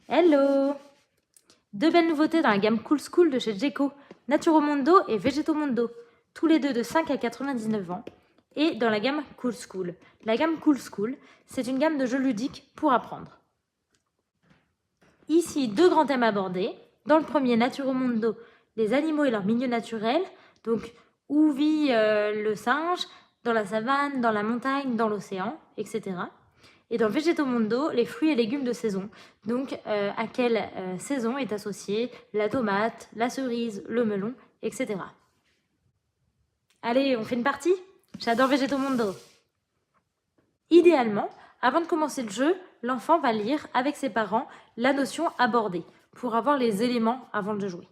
Hello! Deux belles nouveautés dans la gamme Cool School de chez Gecko, Naturomondo et Végétomondo, tous les deux de 5 à 99 ans, et dans la gamme Cool School. La gamme Cool School, c'est une gamme de jeux ludiques pour apprendre. Ici, deux grands thèmes abordés. Dans le premier, Naturomondo, les animaux et leur milieu naturel, donc où vit le singe, dans la savane, dans la montagne, dans l'océan, etc. Et dans Végétomondo, les fruits et légumes de saison. Donc, à quelle saison est associée la tomate, la cerise, le melon, etc. Allez, on fait une partie? J'adore Végétomondo. Idéalement, avant de commencer le jeu, l'enfant va lire avec ses parents la notion abordée pour avoir les éléments avant de jouer.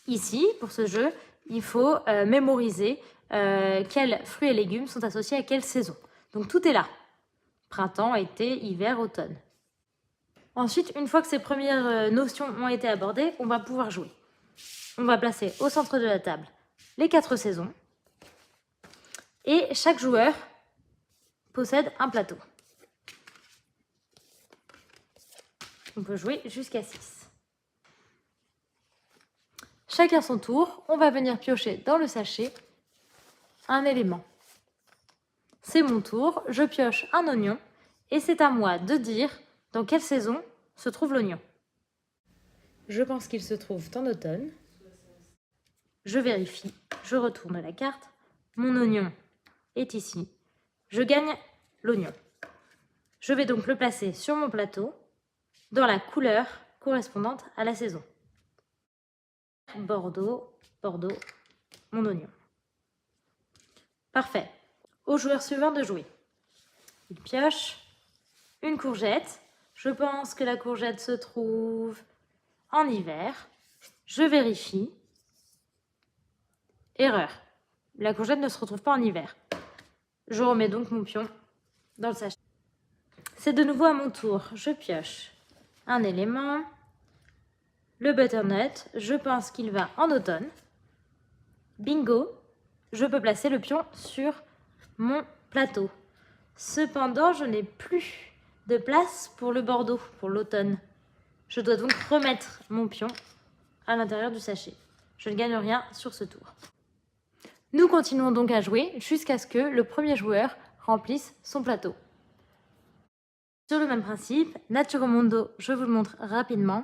Ici, pour ce jeu, il faut mémoriser quels fruits et légumes sont associés à quelle saison. Donc tout est là. Printemps, été, hiver, automne. Ensuite, une fois que ces premières notions ont été abordées, on va pouvoir jouer. On va placer au centre de la table les 4 saisons. Et chaque joueur possède un plateau. On peut jouer jusqu'à 6. Chacun son tour, on va venir piocher dans le sachet un élément. C'est mon tour, je pioche un oignon et c'est à moi de dire dans quelle saison se trouve l'oignon. Je pense qu'il se trouve en automne. Je vérifie, je retourne la carte. Mon oignon est ici. Je gagne l'oignon. Je vais donc le placer sur mon plateau dans la couleur correspondante à la saison. Bordeaux, Bordeaux, mon oignon. Parfait. Au joueur suivant de jouer. Il pioche une courgette. Je pense que la courgette se trouve en hiver. Je vérifie. Erreur. La courgette ne se retrouve pas en hiver. Je remets donc mon pion dans le sachet. C'est de nouveau à mon tour. Je pioche un élément. Le butternut, je pense qu'il va en automne. Bingo. Je peux placer le pion sur mon plateau. Cependant, je n'ai plus de place pour le Bordeaux, pour l'automne. Je dois donc remettre mon pion à l'intérieur du sachet. Je ne gagne rien sur ce tour. Nous continuons donc à jouer jusqu'à ce que le premier joueur remplisse son plateau. Sur le même principe, Naturomondo, je vous le montre rapidement.